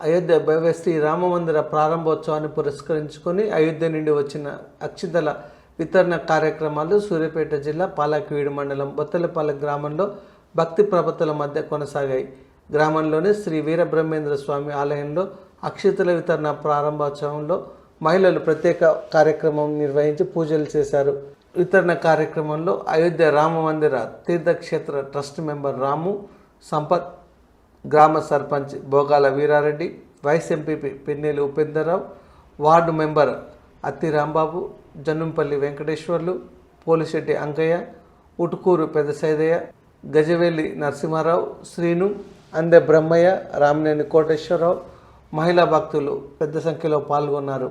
అయోధ్య భవ్య శ్రీ రామమందిర ప్రారంభోత్సవాన్ని పురస్కరించుకొని అయోధ్య నుండి వచ్చిన అక్షింతల వితరణ కార్యక్రమాలు సూర్యాపేట జిల్లా పాలకవీడు మండలం బొత్తలపల్లి గ్రామంలో భక్తి ప్రపత్తుల మధ్య కొనసాగాయి. గ్రామంలోని శ్రీ వీరబ్రహ్మేంద్ర స్వామి ఆలయంలో అక్షింతల వితరణ ప్రారంభోత్సవంలో మహిళలు ప్రత్యేక కార్యక్రమం నిర్వహించి పూజలు చేశారు. వితరణ కార్యక్రమంలో అయోధ్య రామమందిర తీర్థక్షేత్ర ట్రస్ట్ మెంబర్ రాము, సంపత్, గ్రామ sarpanch Bhogala Veerareddy, vice MPP Pinneli Upenderrao, ward member Atti Rambabu, జన్నంపల్లి Venkateswarlu, Polisetty Ankaiah, Utukuru పెద్ద సైదయ్య, గజవేలి నరసింహారావు, శ్రీను, అందె బ్రహ్మయ్య, రామినేని కోటేశ్వరరావు, మహిళా భక్తులు పెద్ద సంఖ్యలో పాల్గొన్నారు.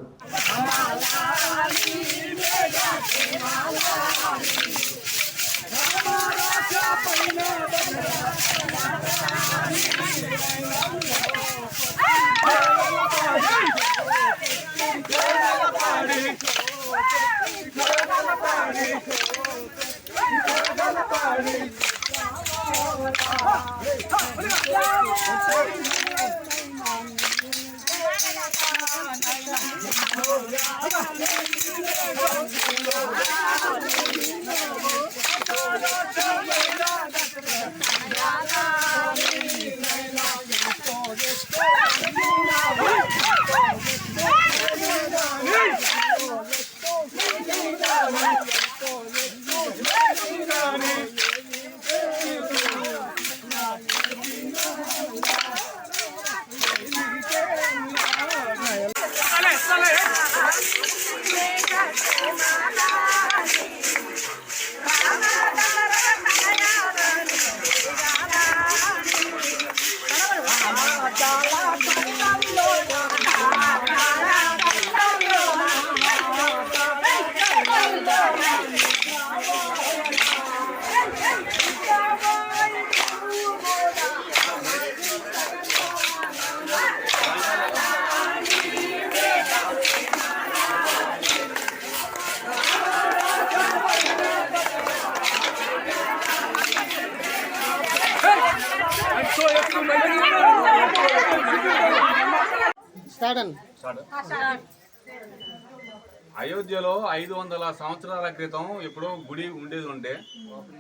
అయోధ్యలో 500 సంవత్సరాల క్రితం ఎప్పుడో గుడి ఉండేది ఉంటే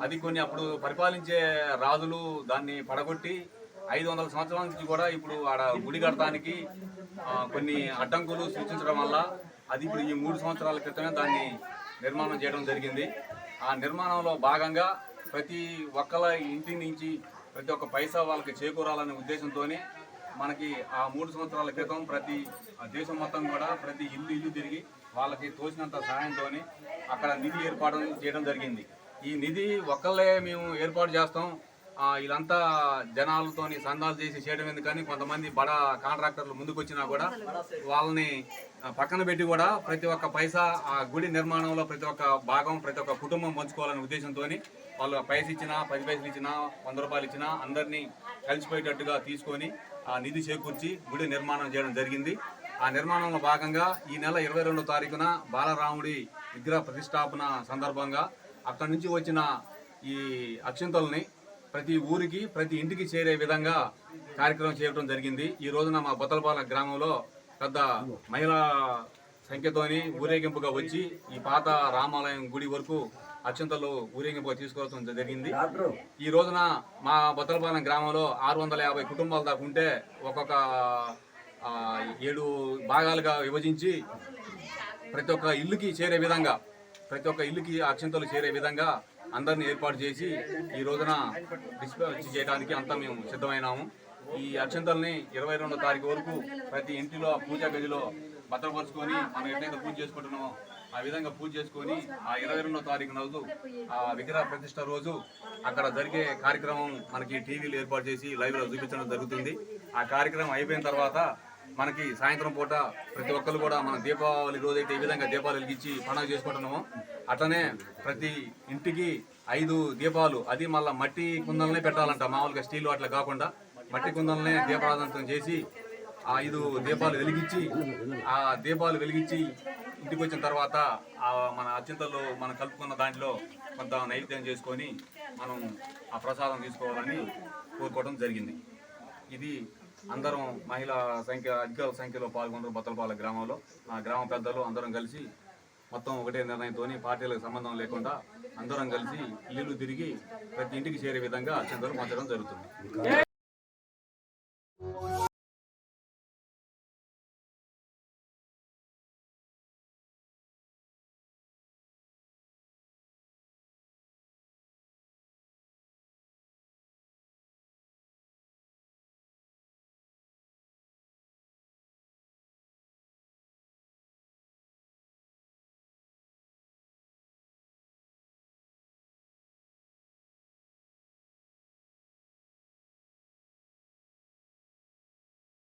అది కొన్ని అప్పుడు పరిపాలించే రాజులు దాన్ని పడగొట్టి 500 సంవత్సరాల నుంచి కూడా ఇప్పుడు ఆడ గుడి కట్టడానికి కొన్ని అడ్డంకులు సృష్టించడం వల్ల అది ఇప్పుడు ఈ 3 సంవత్సరాల క్రితమే దాన్ని నిర్మాణం చేయడం జరిగింది. ఆ నిర్మాణంలో భాగంగా ప్రతి ఒక్కల ఇంటి నుంచి ప్రతి ఒక్క పైసా వాళ్ళకి చేకూరాలనే ఉద్దేశంతోనే మనకి ఆ 3 సంవత్సరాల క్రితం ప్రతి దేశం మొత్తం కూడా ప్రతి ఇల్లు తిరిగి వాళ్ళకి తోచినంత సహాయంతో అక్కడ నిధి ఏర్పాటు చేయడం జరిగింది. ఈ నిధి ఒక్కళ్ళే మేము ఏర్పాటు చేస్తాం, వీళ్ళంతా జనాలతోని సందాలు చేసి చేయడం ఎందుకని కొంతమంది బడా కాంట్రాక్టర్లు ముందుకు వచ్చినా కూడా వాళ్ళని పక్కన పెట్టి కూడా ప్రతి ఒక్క పైసా ఆ గుడి నిర్మాణంలో ప్రతి ఒక్క భాగం ప్రతి ఒక్క కుటుంబం పంచుకోవాలనే ఉద్దేశంతో వాళ్ళు పైసలు ఇచ్చినా 10 పైసలు ఇచ్చినా 100 రూపాయలు ఇచ్చినా అందరినీ కలిసిపోయేటట్టుగా తీసుకొని ఆ నిధి చేకూర్చి గుడి నిర్మాణం చేయడం జరిగింది. ఆ నిర్మాణంలో భాగంగా ఈ నెల 22వ తారీఖున బాలరాముడి విగ్రహ ప్రతిష్టాపన సందర్భంగా అక్కడి నుంచి వచ్చిన ఈ అక్షింతల్ని ప్రతి ఊరికి ప్రతి ఇంటికి చేరే విధంగా కార్యక్రమం చేయడం జరిగింది. ఈ రోజున మా బొత్తలపాలెం గ్రామంలో పెద్ద మహిళా సంఖ్యతోని ఊరేగింపుగా వచ్చి ఈ పాత రామాలయం గుడి వరకు అక్షింతలు ఊరేగింపుగా తీసుకోవడం జరిగింది. ఈ రోజున మా బొత్తలపాలెం గ్రామంలో 650 కుటుంబాలు దాకా ఉంటే ఒక్కొక్క 7 భాగాలుగా విభజించి ప్రతి ఒక్క ఇల్లుకి చేరే విధంగా ప్రతి ఒక్క ఇల్లుకి అక్షింతలు చేరే విధంగా అందరినీ ఏర్పాటు చేసి ఈ రోజున డిస్పాచ్ చేయడానికి అంతా మేము సిద్ధమైనాము. ఈ అక్షింతల్ని 22వ తారీఖు వరకు ప్రతి ఇంటిలో పూజా గదిలో భద్రపరుచుకొని మనం ఎట్లయితే పూజ చేసుకుంటున్నామో ఆ విధంగా పూజ చేసుకొని ఆ 22వ తారీఖు రోజు ఆ విగ్రహ ప్రతిష్ట రోజు అక్కడ జరిగే కార్యక్రమం మనకి టీవీలు ఏర్పాటు చేసి లైవ్లో చూపించడం జరుగుతుంది. ఆ కార్యక్రమం అయిపోయిన తర్వాత మనకి సాయంత్రం పూట ప్రతి ఒక్కరు కూడా మన దీపావళి రోజైతే ఈ విధంగా దీపాలు వెలిగించి పండుగ చేసుకుంటున్నామో అట్లనే ప్రతి ఇంటికి 5 దీపాలు, అది మళ్ళీ మట్టి కుందలనే పెట్టాలంట, మామూలుగా స్టీల్ అట్లా కాకుండా మట్టి కుందలనే దీపారాధన చేసి 5 దీపాలు వెలిగించి ఆ దీపాలు వెలిగించి ఇంటికి వచ్చిన తర్వాత మన అత్యంతలో మనం కలుపుకున్న దాంట్లో కొంత నైవేద్యం చేసుకొని మనం ఆ ప్రసాదం తీసుకోవాలని కోరుకోవడం జరిగింది. ఇది అందరం మహిళా అధిక సంఖ్యలో పాల్గొన్నారు. బొత్తలపాలెం గ్రామంలో ఆ గ్రామ పెద్దలు అందరం కలిసి మొత్తం ఒకటే నిర్ణయంతో పార్టీలకు సంబంధం లేకుండా అందరం కలిసి ఇల్లు తిరిగి ప్రతి ఇంటికి చేరే విధంగా అక్షంతలు మార్చడం జరుగుతుంది.